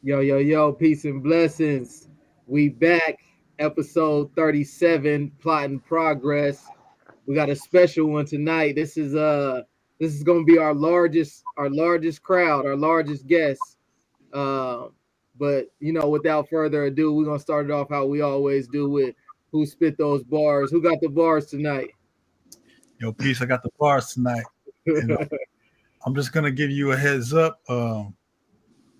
Yo, yo, yo, peace and blessings. We back, episode 37, Plot in Progress. We got a special one tonight. This is gonna be our largest crowd, our largest guest. Uh, but without further ado, we're gonna start it off how we always do with who spit those bars. Who got the bars tonight? Yo, peace. I got the bars tonight, and I'm just gonna give you a heads up.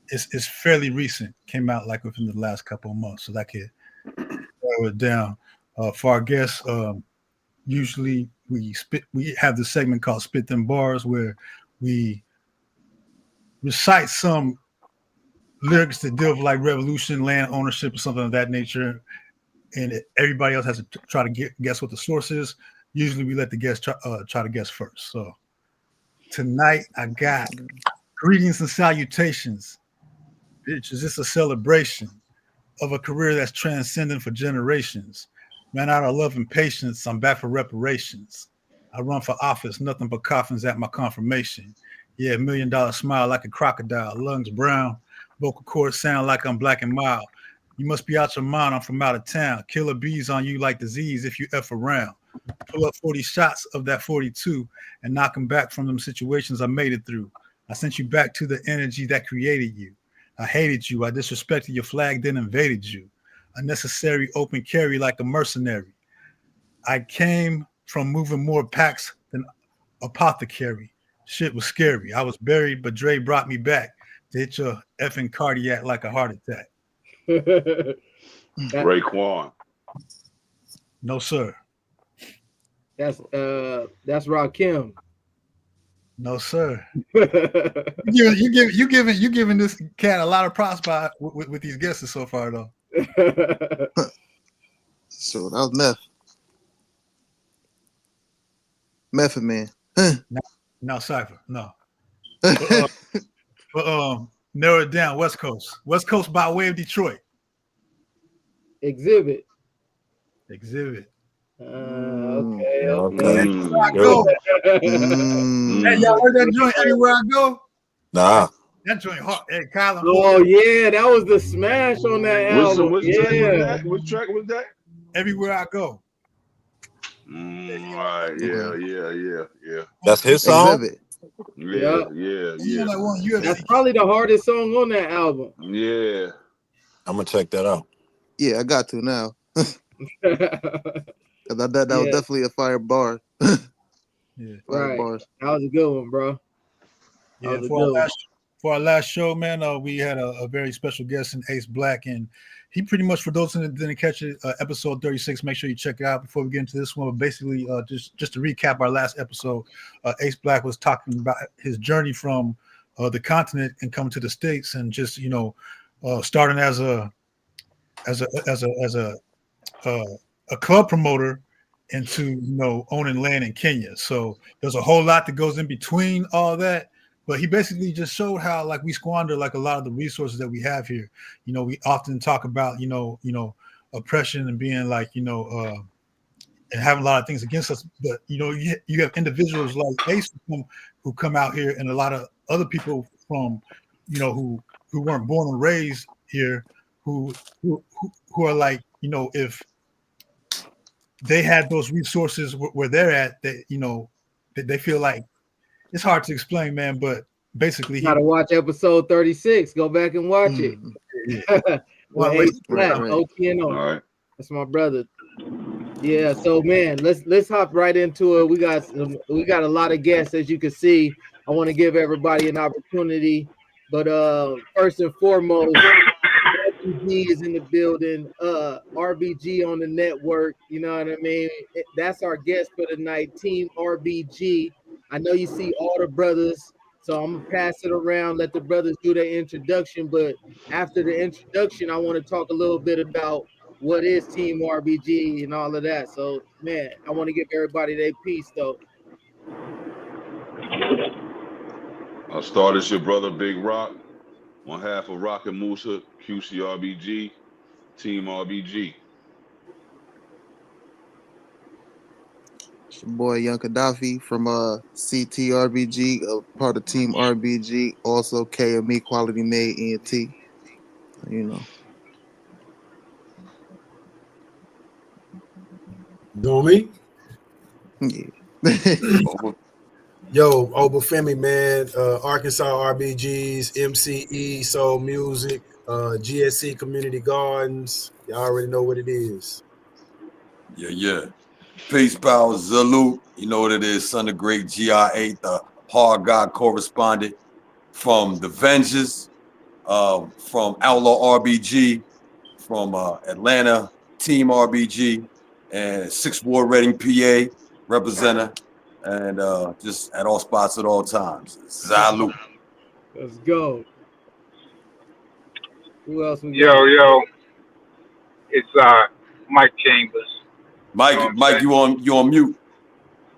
It's fairly recent. Came out like within the last couple of months, so that could narrow it down. For our guests, usually we have this segment called "Spit Them Bars," where we recite some lyrics that deal with like revolution, land ownership, or something of that nature, and everybody else has to try to guess what the source is. Usually, we let the guest try to guess first. So tonight, I got greetings and salutations. Bitch, is this a celebration of a career that's transcending for generations? Man, out of love and patience, I'm back for reparations. I run for office, nothing but coffins at my confirmation. Yeah, $1 million smile like a crocodile, lungs brown, vocal cords sound like I'm black and mild. You must be out your mind, I'm from out of town. Killer bees on you like disease if you F around. Pull up 40 shots of that 42 and knock them back from them situations I made it through. I sent you back to the energy that created you. I hated you. I disrespected your flag, then invaded you. Unnecessary open carry like a mercenary. I came from moving more packs than apothecary. Shit was scary. I was buried, but Dre brought me back to hit your effing cardiac like a heart attack. That- Raekwon. No, sir. that's Rakim. No, sir. Yeah, You giving this cat a lot of props with these guesses so far, though. So that was Method Man. No, Cypher. No. But narrow it down. West Coast. West Coast by way of Detroit. Exhibit. Exhibit. Okay. I Mm. go. Hey, y'all Mm. heard that joint everywhere I go? Nah. That joint hard. Hey, Kylan. Oh yeah, that was the smash on that album. Which track was Yeah. that? Which track was that? Everywhere I go. All right. Yeah. That's his song? Exhibit. Yeah. You know that one That's UFC. probably the hardest song on that album. Yeah. I'm gonna check that out. Yeah, I got to now. That was Yeah. definitely a fire bar. Yeah. Fire Right. bars. That was a good one, bro. That Yeah. was a good one. For our last show, man, we had a very special guest in L.E.G.A.C.Y, and he pretty much, for those that didn't catch it, episode 36, make sure you check it out before we get into this one. But basically, just to recap our last episode, L.E.G.A.C.Y was talking about his journey from the continent and coming to the States, and just starting as a club promoter into owning land in Kenya. So there's a whole lot that goes in between all that. But he basically just showed how like we squander like a lot of the resources that we have here. We often talk about oppression and being like and having a lot of things against us. But you have individuals like Ace who come out here, and a lot of other people from who weren't born and raised here who are like if they had those resources where they're at, they feel like it's hard to explain, man. But basically, Gotta watch episode 36. Go back and watch it. With Ace Black, right. OTNO. All right. That's my brother. Yeah, so man, let's hop right into it. We got a lot of guests, as you can see. I want to give everybody an opportunity, but first and foremost, RBG is in the building. RBG on the network. You know what I mean? That's our guest for tonight, Team RBG. I know you see all the brothers, so I'm gonna pass it around, let the brothers do their introduction. But after the introduction, I want to talk a little bit about what is Team RBG and all of that. So, man, I want to give everybody their piece, though. I'll start as your brother Big Rock, on half of Rock and Musa, QCRBG, Team RBG. It's your boy Young Gaddafi from CTRBG, part of Team RBG, also KME Quality Made ENT. You know. You know me? Yeah. Yo, Obafemi, man, Arkansas RBGs, MCE, Soul Music, GSC Community Gardens. Y'all already know what it is. Yeah, yeah. Peace, power, Zulu. You know what it is, son of great GI8, the hard God correspondent from the Vengers, from Outlaw RBG, from Atlanta, Team RBG, and Sixth Ward Reading, PA, representative, and just at all spots at all times. Zalu. Let's go. Who else we Yo, got? yo, it's Mike Chambers. You know what Mike, I'm Mike, saying? you on mute.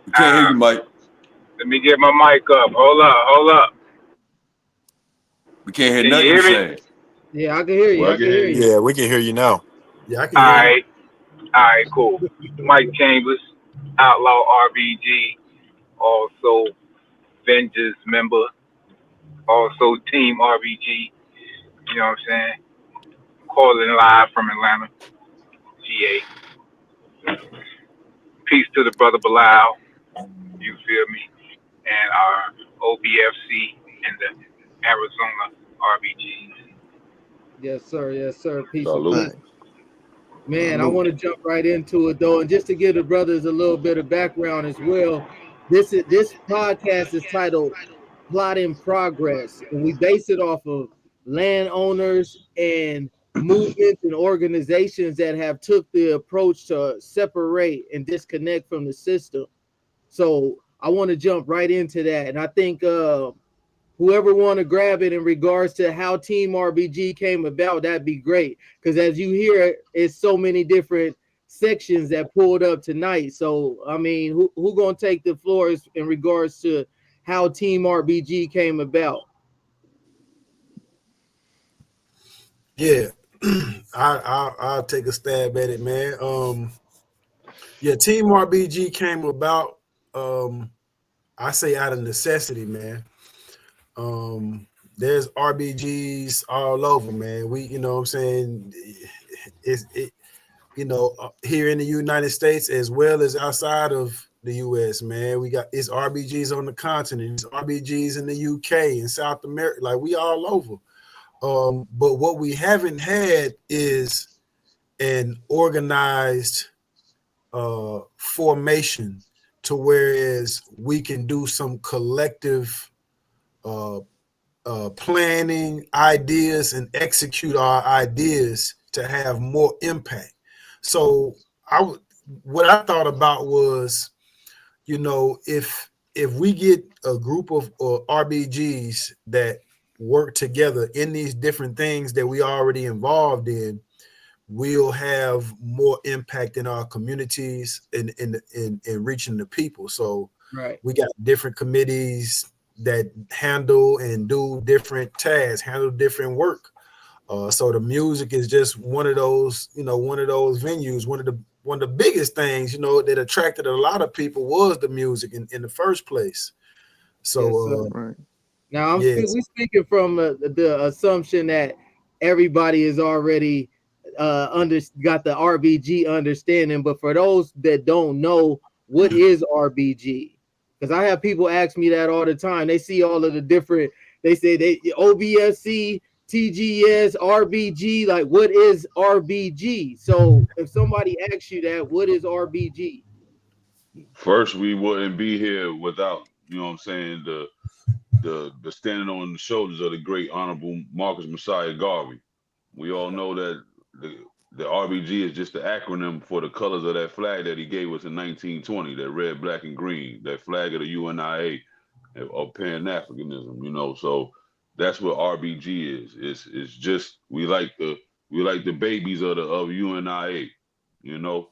We can't hear Uh, you, Mike. Let me get my mic up. Hold up. We can't hear Can you nothing you hear me? saying. Yeah, I can hear you. Well, I I can can hear hear you. you. Yeah, we can hear you now. Yeah, I can All hear you. right, cool. Mike Chambers, Outlaw RBG, also Avengers member, also Team RBG. You know what I'm saying? Calling live from Atlanta, GA. Peace to the brother Bilal. You feel me? And our OBFC and the Arizona RBGs. Yes, sir. Yes, sir. Peace and Salute. peace. Right. Man, I Salute. want to jump right into it though, and just to give the brothers a little bit of background as well. This podcast is titled "Plot in Progress," and we base it off of landowners and movements and organizations that have took the approach to separate and disconnect from the system. So I want to jump right into that, and I think whoever want to grab it in regards to how Team RBG came about, that'd be great. Because as you hear, it's so many different sections that pulled up tonight. So I mean, who gonna take the floor in regards to how Team RBG came about? Yeah, I'll take a stab at it, man. Yeah, Team RBG came about. Um, I say out of necessity, man. There's RBGs all over, man. We, you know what I'm saying, it here in the United States as well as outside of the US, man. We got it's RBGs on the continent, it's RBGs in the UK and South America, like we all over. But what we haven't had is an organized formation to whereas we can do some collective uh, planning ideas and execute our ideas to have more impact. So what I thought about was, if we get a group of RBGs that work together in these different things that we already involved in, we'll have more impact in our communities in reaching the people. So Right. we got different committees that handle and do different tasks, handle different work. So the music is just one of those venues. One of the biggest things, that attracted a lot of people was the music in the first place. Yes, sir. So Right. Now yes, we speaking from the assumption that everybody is already got the RBG understanding, but for those that don't know, what is RBG? Because I have people ask me that all the time. They see all of the different. They say they OBSC, TGS, RBG. Like, what is RBG? So if somebody asks you that, what is RBG? First, we wouldn't be here without, you know what I'm saying, the standing on the shoulders of the great honorable Marcus Messiah Garvey. We all know that the RBG is just the acronym for the colors of that flag that he gave us in 1920, that red, black, and green, that flag of the UNIA of Pan-Africanism, So that's what RBG is. It's just we like the babies of UNIA, you know.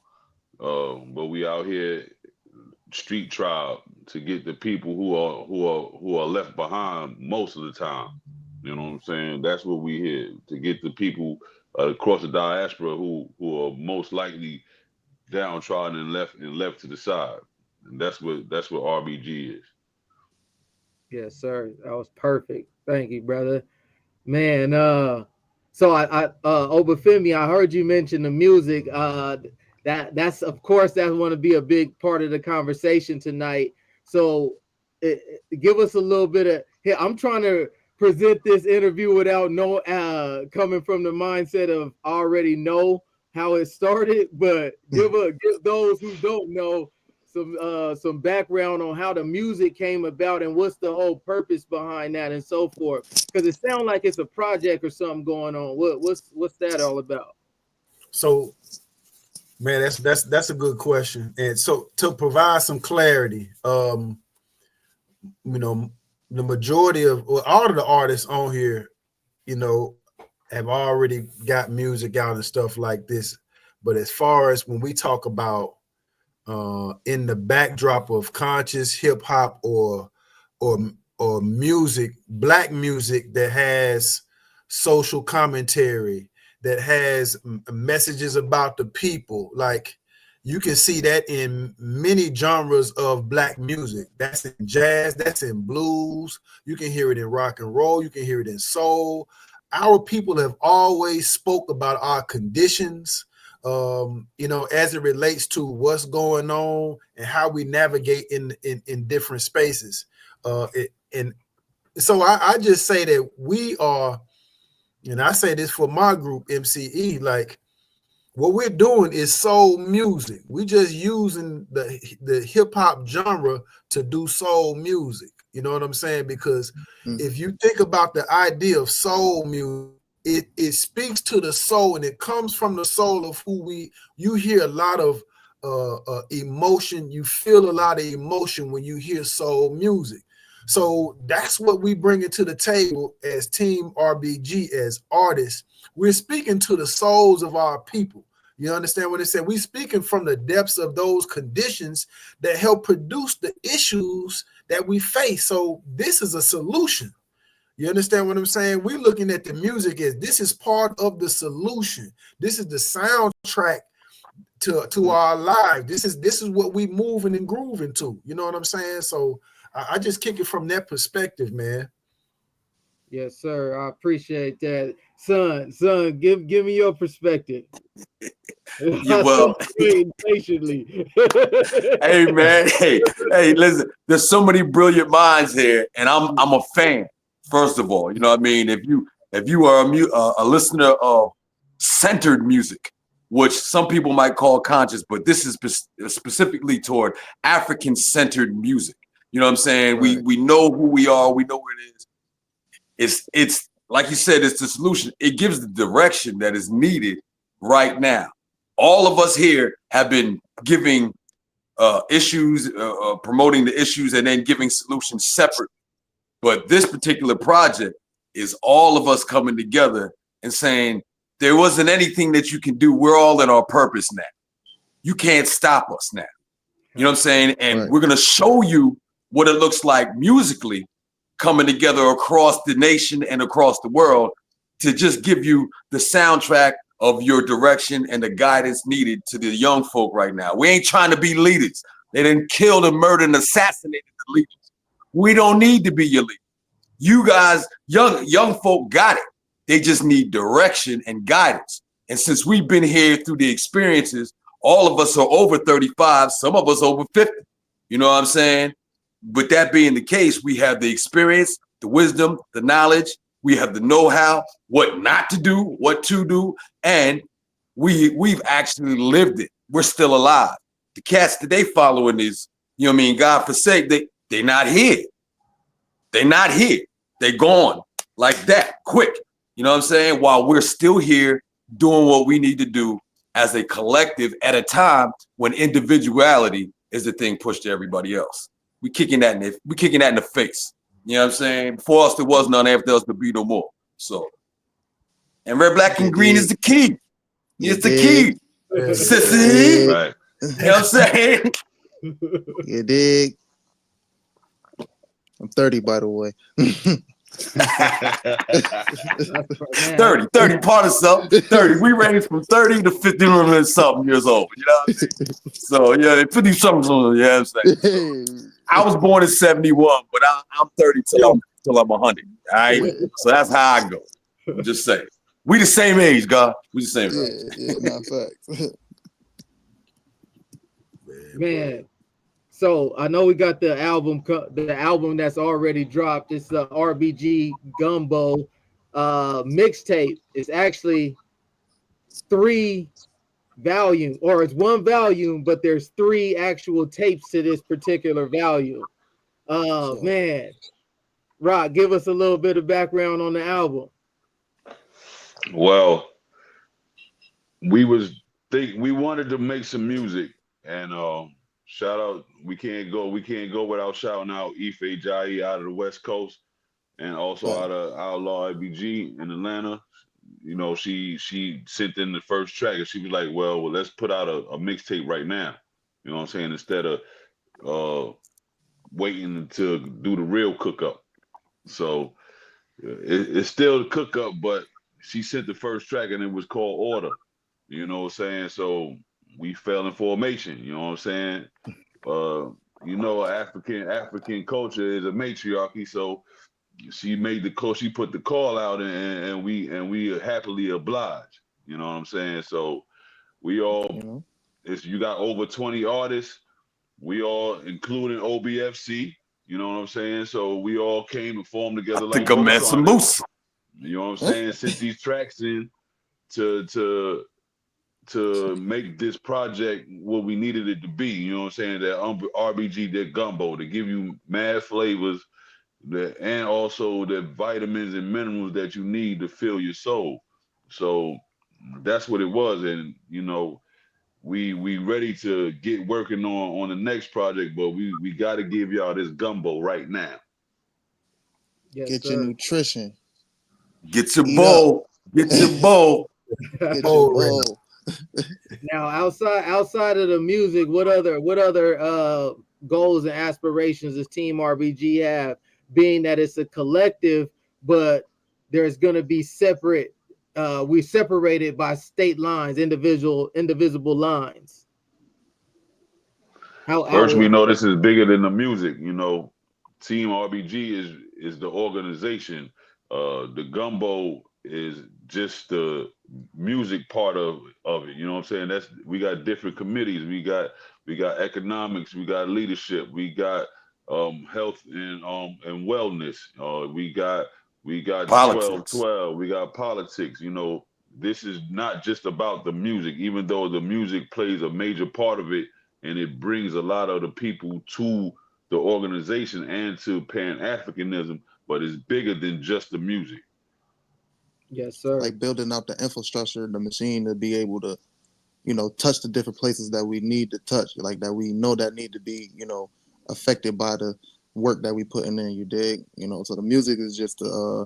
But we out here street tribe to get the people who are left behind most of the time. You know what I'm saying? That's what we here to get the people across the diaspora who are most likely downtrodden and left to the side. And that's what RBG is. Yes, sir. That was perfect. Thank you, brother. Man, So Obafemi, I heard you mention the music. That's of course that's going to be a big part of the conversation tonight. So give us a little bit of here. I'm trying to present this interview without no coming from the mindset of already know how it started, but give those who don't know some background on how the music came about and what's the whole purpose behind that and so forth. Because it sounds like it's a project or something going on. What's that all about? So, man, that's a good question. And so to provide some clarity, you know, the majority of all of the artists on here, you know, have already got music out and stuff like this. But as far as when we talk about in the backdrop of conscious hip hop or or music, black music that has social commentary, that has messages about the people, like you can see that in many genres of black music. That's in jazz, that's in blues. You can hear it in rock and roll. You can hear it in soul. Our people have always spoke about our conditions, you know, as it relates to what's going on and how we navigate in different spaces. And so I just say that we are, and I say this for my group, MCE, like what we're doing is soul music. We're just using the hip hop genre to do soul music. You know what I'm saying? Because if you think about the idea of soul music, it speaks to the soul, and it comes from the soul of you hear a lot of emotion. You feel a lot of emotion when you hear soul music. So that's what we bring it to the table as Team RBG, as artists. We're speaking to the souls of our people. You understand what I said? We're speaking from the depths of those conditions that help produce the issues that we face. So this is a solution. You understand what I'm saying? We're looking at the music as this is part of the solution. This is the soundtrack to our life. This is what we moving and grooving to. You know what I'm saying? So I just kick it from that perspective, man. Yes, sir. I appreciate that. Son, give me your perspective. You I see well, you waiting patiently. hey man, hey, listen. There's so many brilliant minds here, and I'm a fan. First of all, you know what I mean. If you are a listener of centered music, which some people might call conscious, but this is specifically toward African centered music. You know what I'm saying? Right. We know who we are. We know what it is. It's like you said, it's the solution. It gives the direction that is needed right now. All of us here have been giving issues, promoting the issues, and then giving solutions separate. But this particular project is all of us coming together and saying, there wasn't anything that you can do. We're all in our purpose now. You can't stop us now. You know what I'm saying? And we're going to show you what it looks like musically coming together across the nation and across the world to just give you the soundtrack of your direction and the guidance needed to the young folk right now. We ain't trying to be leaders. They didn't kill and murder and assassinated the leaders. We don't need to be your leader. You guys, young folk got it. They just need direction and guidance. And since we've been here through the experiences, all of us are over 35, some of us over 50. You know what I'm saying? With that being the case, we have the experience, the wisdom, the knowledge, we have the know-how, what not to do, what to do, and we've actually lived it. We're still alive. The cats that they following is, you know what I mean, God forsake, they not here. They not here. They gone like that, quick. You know what I'm saying? While we're still here doing what we need to do as a collective at a time when individuality is the thing pushed to everybody else. We kicking that in the face. You know what I'm saying? Before us, there was none. After us, there be no more. So, and red, black, and green is the key. It's the key. Sissy. Right. You know what I'm saying? You dig? I'm 30, by the way. 30, part of something. 30. We range from 30 to 50 and something years old. You know what I'm saying? So, yeah, 50 something. You know what I'm saying? So, I was born in 71, but I'm 30 till I'm 100. All right. So that's how I go. I'm just saying. We the same age, God. We the same age. Yeah, not facts. Man. So I know we got the album that's already dropped. It's the RBG Gumbo mixtape. It's actually 3 volume, or it's 1 volume, but there's 3 actual tapes to this particular volume. So, Man, Rock, give us a little bit of background on the album. Well, we wanted to make some music, and shout out, we can't go without shouting out Ife Jai out of the West Coast, and also but out of Outlaw RBG in Atlanta. She sent in the first track, and she was like, well, let's put out a mixtape right now. You know what I'm saying? Instead of uh waiting to do the real cook up. So it's still the cook up, but she sent the first track, and it was called Order. You know what I'm saying? So we fell in formation. You know what I'm saying? Uh, African culture is a matriarchy, so she put the call out, and we happily oblige. You know what I'm saying? So we all, you know, it's you got over 20 artists. We all, including OBFC. You know what I'm saying? So we all came and formed I together like think I met some Voltron. moose. You know what I'm huh? saying? Sent these tracks in to to to make this project what we needed it to be. You know what I'm saying? That RBG, that gumbo, to give you mad flavors, and also the vitamins and minerals that you need to fill your soul. So that's what it was, and we ready to get working on the next project, but we got to give y'all this gumbo right now. Yes, Get your sir. nutrition. Get your Eat up. bowl. Get your bowl. Get your Already. bowl. Now, outside of the music, what other goals and aspirations does Team RBG have? Being that it's a collective, but there's going to be separate. We separated by state lines, indivisible lines. How First, we is know this is bigger than the music. Team RBG is the organization. The gumbo is just the music part of it. You know what I'm saying? We got different committees. We got economics. We got leadership. We got health and wellness. We got Politics. 12-12. We got politics. This is not just about the music, even though the music plays a major part of it, and it brings a lot of the people to the organization and to Pan Africanism, but it's bigger than just the music. yes, sir. Like building out the infrastructure, the machine to be able to, touch the different places that we need to touch, like that we know that need to be, affected by the work that we putting in. You dig? So the music is just a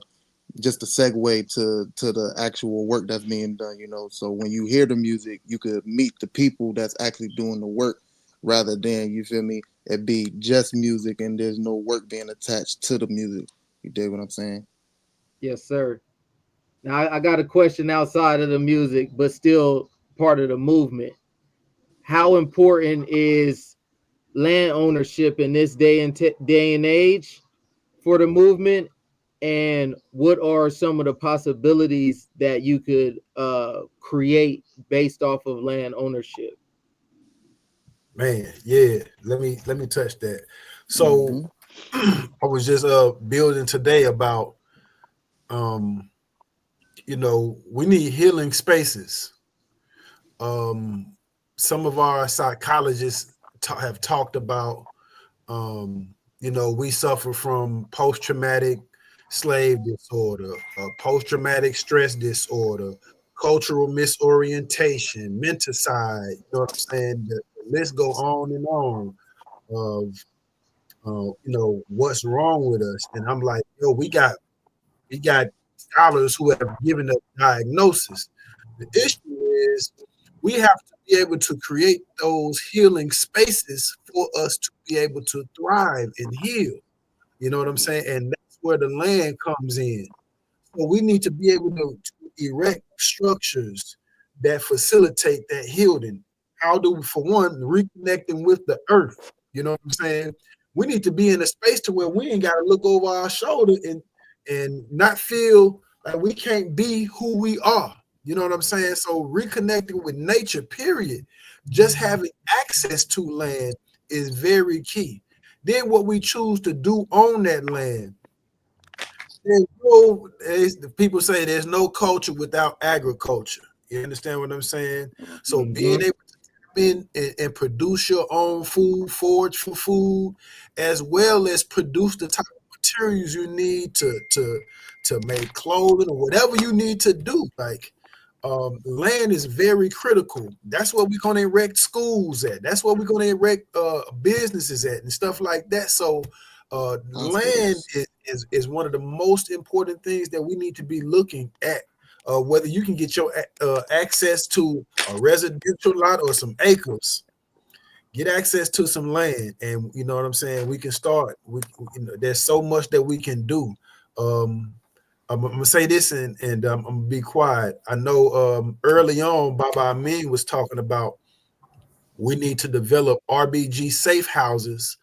segue to the actual work that's being done. So when you hear the music, you could meet the people that's actually doing the work, rather than, you feel me, it be just music and there's no work being attached to the music. You dig what I'm saying? Yes, sir. Now I got a question outside of the music, but still part of the movement. How important is land ownership in this day and age for the movement, and what are some of the possibilities that you could create based off of land ownership? Man, yeah. Let me touch that. So Mm-hmm. I was just building today about we need healing spaces. Some of our psychologists have talked about we suffer from post-traumatic slave disorder, post-traumatic stress disorder, cultural misorientation, menticide. You know what I'm saying? The list go on and on of what's wrong with us. And I'm like, we got scholars who have given us diagnosis. The issue is we have to be able to create those healing spaces for us to be able to thrive and heal. You know what I'm saying? And that's where the land comes in. So we need to be able to erect structures that facilitate that healing. How do we, for one, reconnecting with the earth? You know what I'm saying? We need to be in a space to where we ain't got to look over our shoulder and not feel Like we can't be who we are. You know what I'm saying? So reconnecting with nature, period. Just having access to land is very key. Then what we choose to do on that land. People say there's no culture without agriculture. You understand what I'm saying? So being Mhm. able and produce your own food, forage for food, as well as produce the type of materials you need to make clothing or whatever you need to do. Like land is very critical. That's where we're going to erect schools at. That's where we're going to erect businesses at and stuff like that. So land Hospitals. is one of the most important things that we need to be looking at. Whether you can get your access to a residential lot or some acres, get access to some land, and you know what I'm saying. We can start. There's so much that we can do. Um, I'm gonna say this, and I'm gonna be quiet. I know early on, Baba Amin was talking about we need to develop RBG safe houses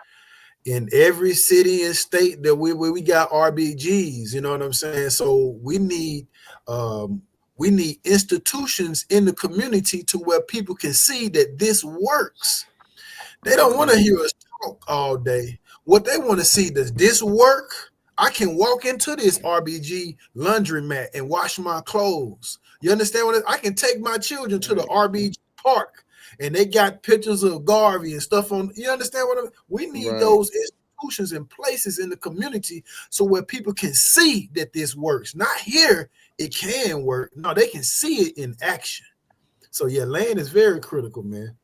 in every city and state that we got RBGs. You know what I'm saying? So we need institutions in the community to where people can see that this works. They don't want to hear us talk all day. What they want to see, does this work? I can walk into this RBG laundromat and wash my clothes. You understand what I can take my children to the RBG park and they got pictures of Garvey and stuff on. You understand what we need Right. those institutions and places in the community so where people can see that this works. Not here, it can work. No, they can see it in action. So yeah, land is very critical, man.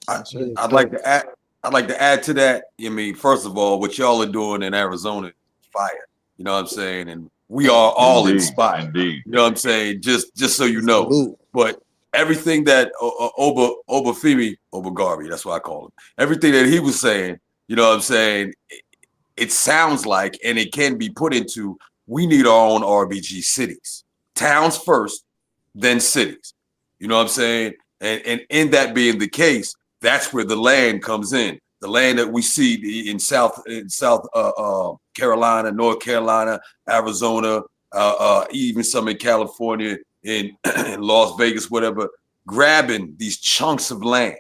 I, That's Yeah, it. I'd like so to add. I'd like to add to that. I mean, first of all, what y'all are doing in Arizona is fire. You know what I'm saying? And we are Facts. all Indeed, inspired. indeed. You know what I'm saying? Just so you know. Salute. But everything that Obafemi Obagarbi, that's what I call him. Everything that he was saying, you know what I'm saying? It sounds like, and it can be put into, we need our own RBG cities, towns first, then cities. You know what I'm saying? And in that being the case, that's where the land comes in. The land that we see in South Carolina, North Carolina, Arizona, even some in California, in, in Las Vegas, whatever, grabbing these chunks of land.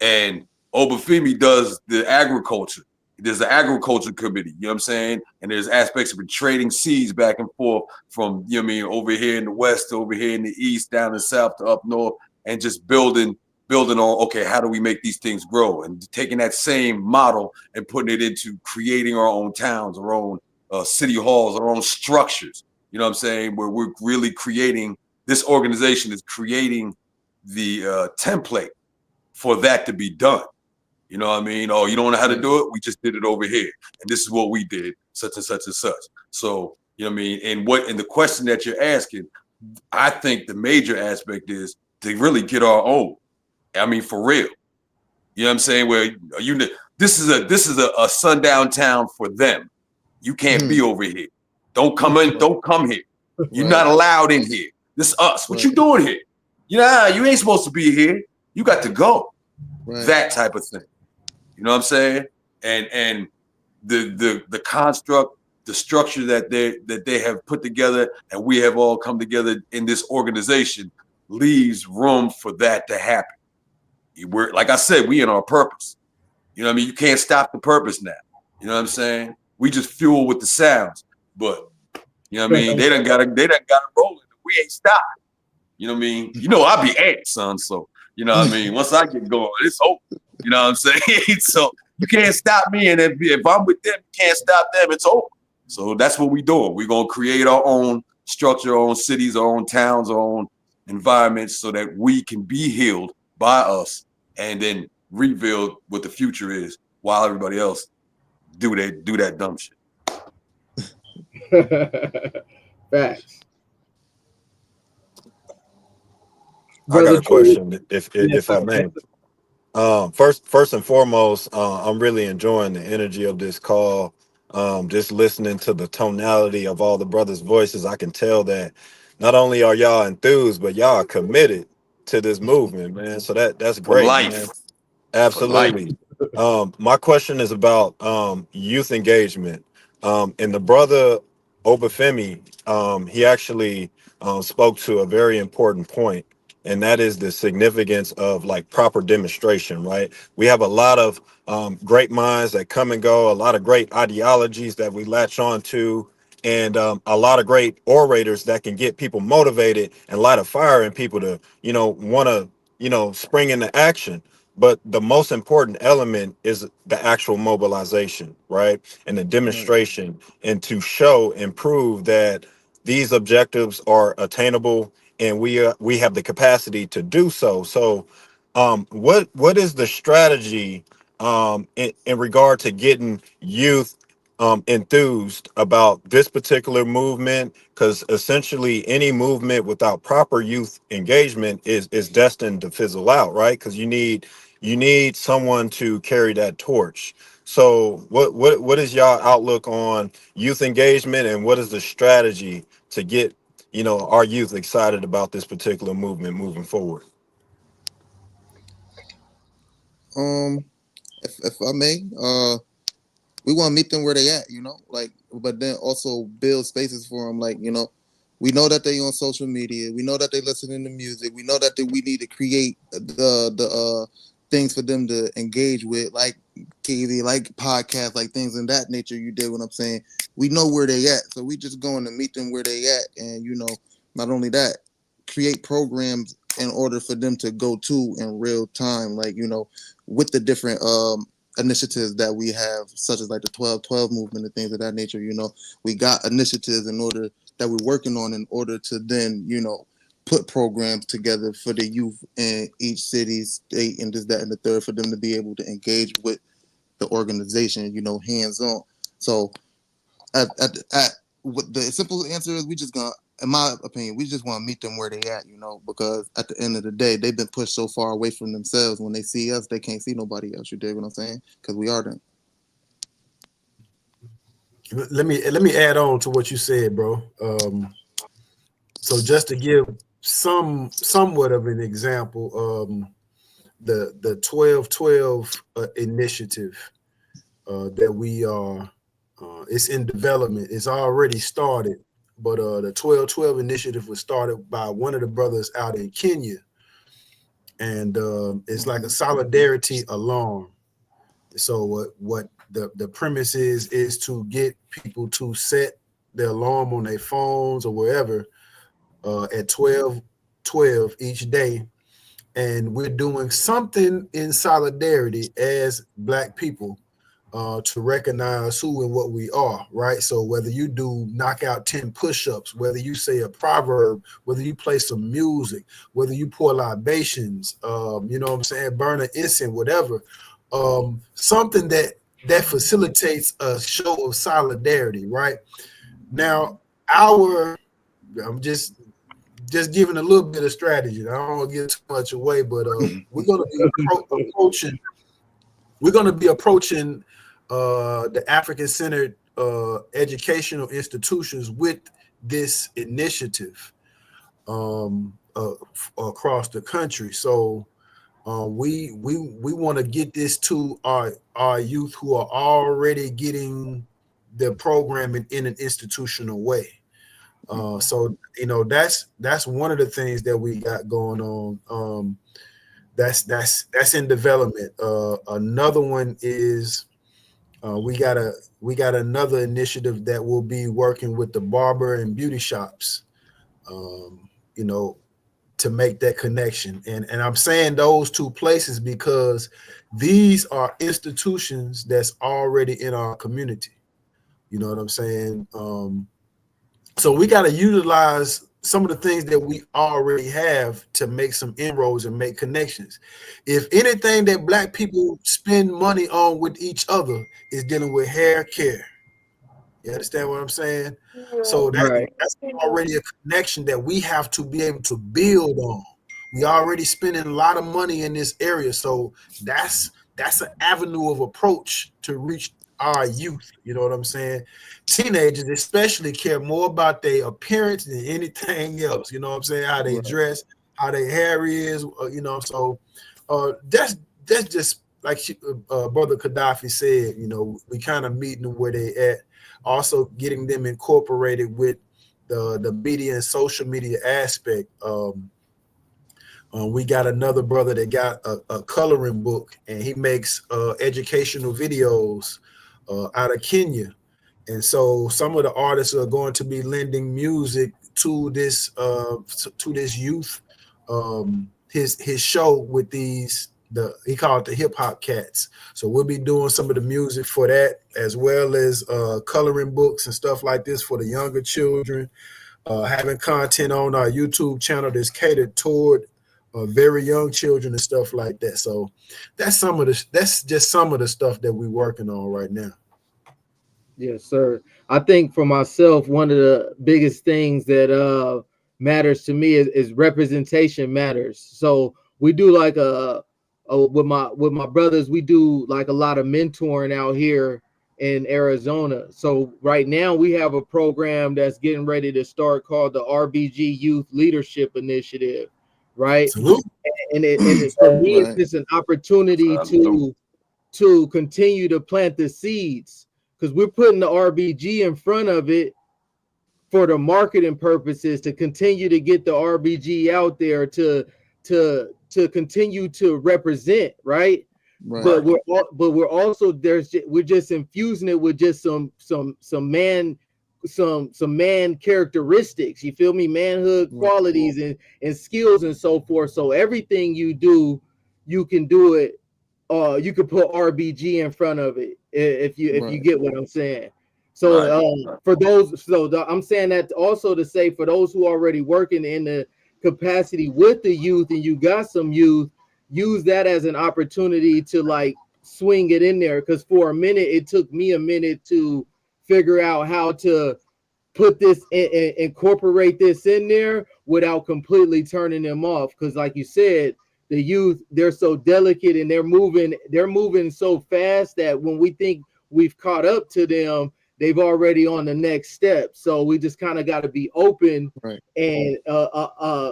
And Obafemi does the agriculture. There's the agriculture committee, you know what I'm saying? And there's aspects of trading seeds back and forth from, you know what I mean, over here in the west to over here in the east, down in the south to up north, and just building on, okay, how do we make these things grow? And taking that same model and putting it into creating our own towns, our own city halls, our own structures, you know what I'm saying? Where we're really creating, this organization is creating the template for that to be done. You know what I mean? Oh, you don't know how to do it? We just did it over here. And this is what we did, such and such and such. So, you know what I mean? And the question that you're asking, I think the major aspect is to really get our own. I mean, for real. You know what I'm saying? Where this is a sundown town for them. You can't be over here. Don't come in, don't come here. You're Right. not allowed in here. This is us. What you Right. doing here? You ain't supposed to be here. You got to go. Right. That type of thing. You know what I'm saying? And the construct, the structure that they have put together, and we have all come together in this organization, leaves room for that to happen. We're, like I said, we in our purpose. You know what I mean? You can't stop the purpose now. You know what I'm saying? We just fuel with the sounds, but you know what I mean? They done got it rolling. We ain't stopped. You know what I mean? You know I be amped, son. So you know what I mean? Once I get going, it's over. You know what I'm saying? So you can't stop me, and if I'm with them, you can't stop them. It's over. So that's what we doing. We're gonna create our own structure, our own cities, our own towns, our own environments, so that we can be healed by us, and then rebuild what the future is, while everybody else do that dumb shit. facts, I got brother a True. question, Yes, if I sir. may. First and foremost, I'm really enjoying the energy of this call. Just listening to the tonality of all the brothers' voices, I can tell that not only are y'all enthused, but y'all are committed to this movement, man. So that's For great, man. life. For life. Absolutely. My question is about youth engagement. And the brother Obafemi, he actually spoke to a very important point, and that is the significance of like proper demonstration. Right, we have a lot of great minds that come and go, a lot of great ideologies that we latch on to, and a lot of great orators that can get people motivated and light a fire in people to want to spring into action. But the most important element is the actual mobilization, right? And the Right. demonstration, and to show and prove that these objectives are attainable, and we have the capacity to do so. So what is the strategy in regard to getting youth enthused about this particular movement? Because essentially any movement without proper youth engagement is destined to fizzle out, right? Because you need someone to carry that torch. So what is y'all outlook on youth engagement, and what is the strategy to get our youth excited about this particular movement moving forward? Um, if I may, we want to meet them where they at, like, but then also build spaces for them, like, we know that they on social media, we know that they listening to music, we know that we need to create the things for them to engage with, like TV, like podcasts, like things in that nature. You did what I'm saying. We know where they at, so we just going to meet them where they at, and not only that, create programs in order for them to go to in real time, like with the different initiatives that we have, such as like the 12-12 movement and things of that nature. We got initiatives in order that we're working on in order to then, put programs together for the youth in each city, state, and this, that, and the third, for them to be able to engage with the organization, hands on. So at what the simple answer is, we just gonna, in my opinion, we just want to meet them where they at, because at the end of the day, they've been pushed so far away from themselves. When they see us, they can't see nobody else. You dig what I'm saying? Because we are them. Let me add on to what you said, bro. So just to give somewhat of an example, the 12-12 initiative that we are, it's in development. It's already started, but the 12-12 initiative was started by one of the brothers out in Kenya, and it's like a solidarity alarm. So what the premise is to get people to set their alarm on their phones or wherever at 12:12 each day, and we're doing something in solidarity as Black people to recognize who and what we are, right? So whether you do knock out 10 push-ups, whether you say a proverb, whether you play some music, whether you pour libations, you know what I'm saying, burn an incense, whatever, something that facilitates a show of solidarity, right? Now, I'm just giving a little bit of strategy. I don't want to give too much away, but we're going to be approaching. We're going to be approaching the African-centered educational institutions with this initiative across the country. So we want to get this to our youth who are already getting the programming in an institutional way. So that's one of the things that we got going on. That's in development. Another one is we got another initiative that will be working with the barber and beauty shops. Um, you know, to make that connection, and I'm saying those two places because these are institutions that's already in our community. You know what I'm saying? So we got to utilize some of the things that we already have to make some inroads and make connections. If anything that Black people spend money on with each other is dealing with hair care, you understand what I'm saying? So Right. that's already a connection that we have to be able to build on. We already spending a lot of money in this area, so that's an avenue of approach to reach our youth. You know what I'm saying? Teenagers especially care more about their appearance than anything else. You know what I'm saying? How they Right. dress, how their hair is. So that's just like Brother Gaddafi said. We kind of meeting them where they at. also getting them incorporated with the media and social media aspect. We got another brother that got a coloring book, and he makes educational videos out of Kenya. And so some of the artists are going to be lending music to this youth, his show with he called it the hip hop cats. So we'll be doing some of the music for that, as well as coloring books and stuff like this for the younger children. Having content on our YouTube channel that's catered toward very young children and stuff like that. So that's just some of the stuff that we're working on right now. Yes, sir. I think for myself, one of the biggest things that matters to me is representation matters. So we do like with my brothers, we do like a lot of mentoring out here in Arizona. So right now we have a program that's getting ready to start called the RBG Youth Leadership Initiative, right? Salute. And for me, it's Right. just an opportunity to continue to plant the seeds, because we're putting the RBG in front of it for the marketing purposes, to continue to get the RBG out there, to continue to represent, right? Right. But we're also we're just infusing it with just some man characteristics. You feel me? Manhood qualities and skills and so forth. So everything you do, you can do it. You could put RBG in front of it if you get what I'm saying. So for those, I'm saying that also to say, for those who are already working in the capacity with the youth, and you got some youth, use that as an opportunity to like swing it in there. Because for a minute, it took me a minute to figure out how to put this incorporate this in there without completely turning them off. Because like you said, the youth, they're so delicate, and they're moving so fast that when we think we've caught up to them, they've already on the next step. So we just kind of got to be open and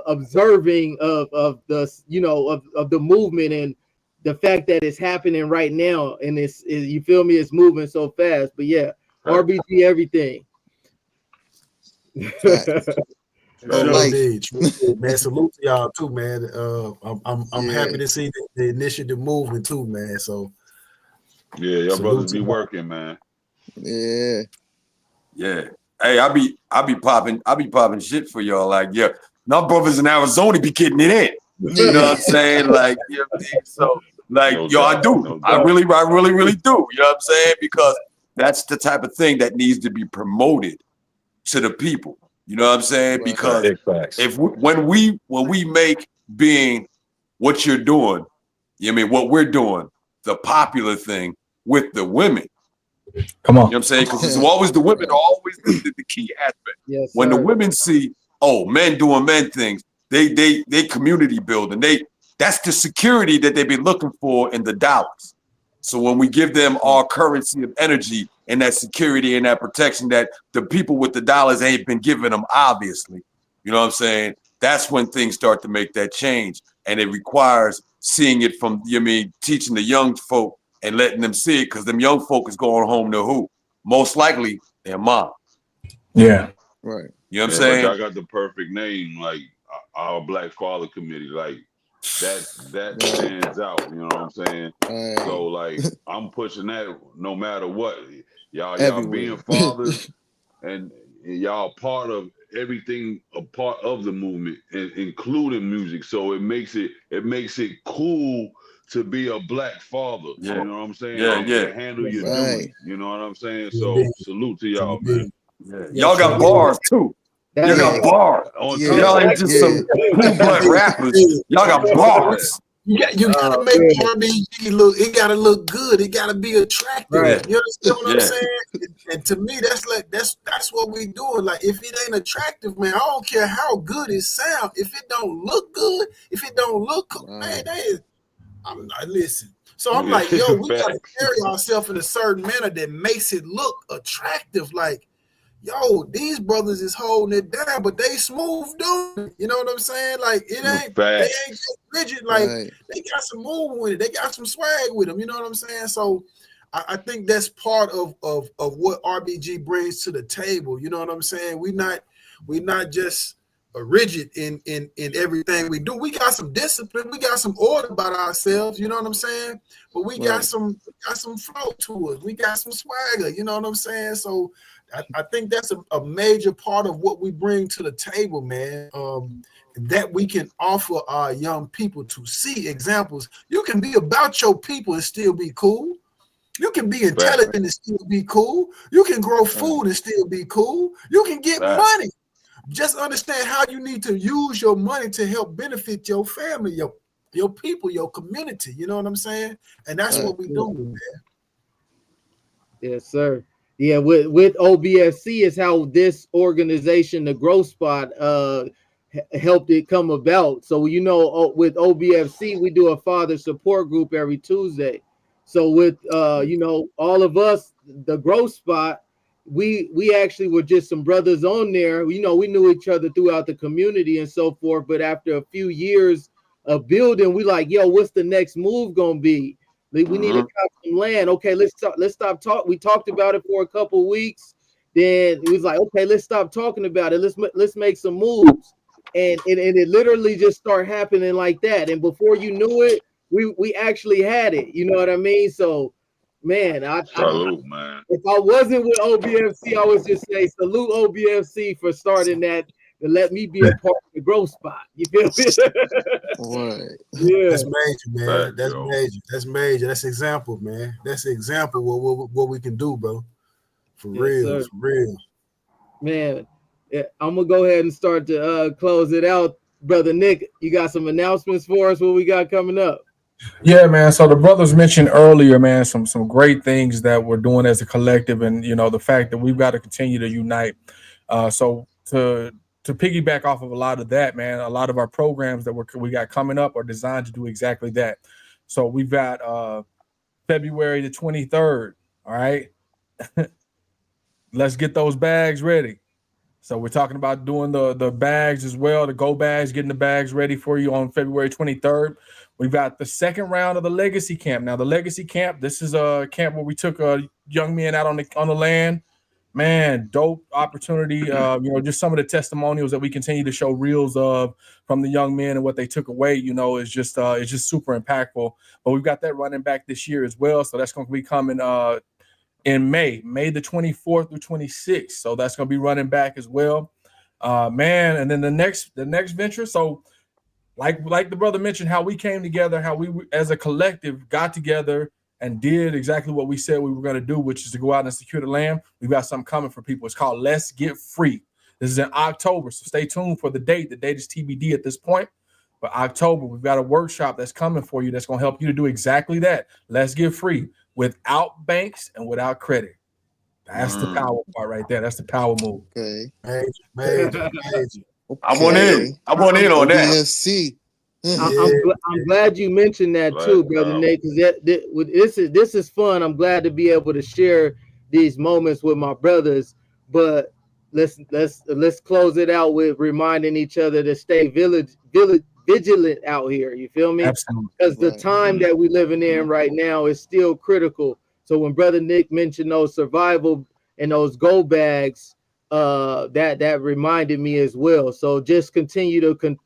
observing of the, of the movement and the fact that it's happening right now. And it's you feel me, it's moving so fast. But yeah, RBG everything. Man, salute to y'all too, man. I'm happy to see the initiative moving too, man. So yeah, your brothers be working, man. Yeah. Hey, I be popping shit for y'all. Like, yeah, my brothers in Arizona be getting it in. You know what I'm saying? Like, you know what I mean? So, like, No yo, doubt, I do. no I doubt. really do. You know what I'm saying? Because that's the type of thing that needs to be promoted to the people. You know what I'm saying? Because when we make being what you're doing, you know what I mean, what we're doing, the popular thing with the women. Come on. You know what I'm saying? Because it's always the women are always the key aspect. Yes, when the sir. women see, men doing men things, they community building. That's the security that they've been looking for in the dollars. So when we give them our currency of energy and that security and that protection that the people with the dollars ain't been giving them, obviously, you know what I'm saying? That's when things start to make that change. And it requires seeing it from, teaching the young folk and letting them see it, because them young folk is going home to who? Most likely their mom. Yeah. Right. You know what I'm But saying? y'all got the perfect name, like our Black Father Committee. Like that stands out. You know what I'm saying? So like I'm pushing that no matter what. Y'all being fathers, and y'all part of everything, a part of the movement, including music. So it makes it cool to be a Black father. Yeah. You know what I'm saying? Yeah. And handle your duties. You know what I'm saying? So salute to y'all, man. Yeah. Y'all got bars too. Y'all got bars. On Y'all ain't just some cool-blood rappers. Y'all got bars. You gotta make RBG look. It gotta look good. It gotta be attractive. Right. You understand what I'm saying? And to me, that's what we doing. Like, if it ain't attractive, man, I don't care how good it sounds. If it don't look good, if it don't look, man, I'm not listen. So I'm like, yo, we gotta carry ourselves in a certain manner that makes it look attractive. Like, yo, these brothers is holding it down, but they smooth doing it. You know what I'm saying? Like, they ain't just rigid. Like, they got some move with it. They got some swag with them. You know what I'm saying? So I think that's part of what RBG brings to the table. You know what I'm saying? We're not just rigid in everything we do. We got some discipline, we got some order about ourselves. You know what I'm saying? But Right. got some flow to us. We got some swagger. You know what I'm saying? So I think that's a major part of what we bring to the table, man. That we can offer our young people to see examples. You can be about your people and still be cool. You can be Fact, intelligent and still be cool. You can grow Right. food and still be cool. You can get fact. money. Just understand how you need to use your money to help benefit your family, your people, your community. You know what I'm saying? And that's Right. what we do, man. Yes, sir. Yeah, with OBFC is how this organization, the Growth Spot, helped it come about. So with OBFC, we do a father support group every Tuesday. So with all of us, the Growth Spot, we actually were just some brothers on there. We knew each other throughout the community and so forth. But after a few years of building, we like, yo, what's the next move gonna be? We need to Hmm. cop some land. Okay, let's stop talk. We talked about it for a couple weeks. Then it was like, okay, let's stop talking about it. Let's make some moves. And it literally just started happening like that. And before you knew it, we actually had it. You know what I mean? So, man, Salute, man. if I wasn't with OBFC, I would just say salute OBFC for starting that to let me be a part of the growth spot. You feel me? Right. Yeah, That's major, man. Fact, That's yo. major. That's major. That's example, man. That's example what we can do, bro. For yes, real, sir. for real. Man, yeah, I'm gonna go ahead and start to close it out, brother Nick. You got some announcements for us? What we got coming up? Yeah, man. So the brothers mentioned earlier, man, some great things that we're doing as a collective, and the fact that we've got to continue to unite. So to piggyback off of a lot of that, man, a lot of our programs that we got coming up are designed to do exactly that. So we've got February the 23rd. All right, let's get those bags ready. So we're talking about doing the bags as well, the go bags, getting the bags ready for you on February 23rd. We've got the second round of the Legacy Camp. Now the Legacy Camp, this is a camp where we took young men out on the land. Man, dope opportunity. Just some of the testimonials that we continue to show reels of from the young men and what they took away. Is just super impactful. But we've got that running back this year as well. So that's going to be coming in May the 24th through 26th. So that's going to be running back as well. Man, and then the next venture. So like the brother mentioned, how we came together, how we as a collective got together and did exactly what we said we were going to do, which is to go out and secure the land. We've got something coming for people. It's called Let's Get Free. This is in October, so stay tuned for the date. The date is TBD at this point. But October, we've got a workshop that's coming for you that's going to help you to do exactly that. Let's get free without banks and without credit. That's the Mm. power part right there. That's the power move. Okay. Major, major, major. I want Hey, in. Okay. I want in I'm on that. OBFC. Yeah, I'm glad you mentioned that Black too, brother out. Nate, because this is fun. I'm glad to be able to share these moments with my brothers. But let's close it out with reminding each other to stay vigilant out here. You feel me? Absolutely. Because the Right. time that we're living in right now is still critical. So when brother Nick mentioned those survival and those go bags, that reminded me as well. So just continue to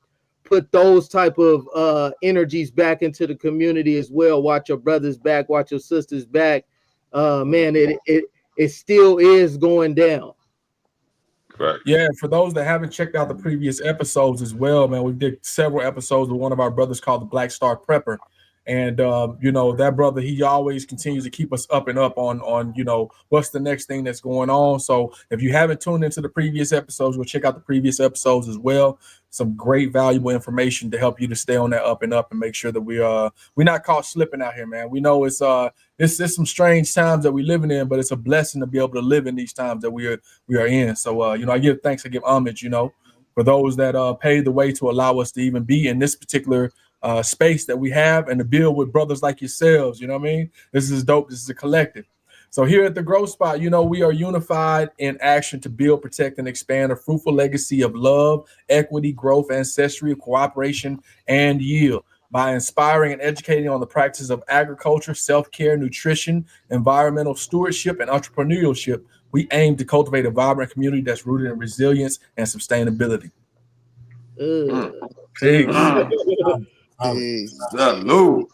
put those type of energies back into the community as well. Watch your brothers back, watch your sisters back. Man, it still is going down. Fact. Yeah, for those that haven't checked out the previous episodes as well, man, we did several episodes with one of our brothers called the Black Star Prepper. And that brother, he always continues to keep us up and up on what's the next thing that's going on. So if you haven't tuned into the previous episodes, go check out the previous episodes as well. Some great valuable information to help you to stay on that up and up and make sure that we're not caught slipping out here, man. We know it's some strange times that we're living in, but it's a blessing to be able to live in these times that we are in. So I give thanks, I give homage, for those that paved the way to allow us to even be in this particular space that we have and to build with brothers like yourselves. You know what I mean? This is dope. This is a collective. So here at the Growth Spot, we are unified in action to build, protect, and expand a fruitful legacy of love, equity, growth, ancestry, cooperation, and yield. By inspiring and educating on the practices of agriculture, self-care, nutrition, environmental stewardship, and entrepreneurship, we aim to cultivate a vibrant community that's rooted in resilience and sustainability. Peace. Solid. Peace. Salute.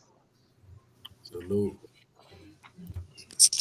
Salute.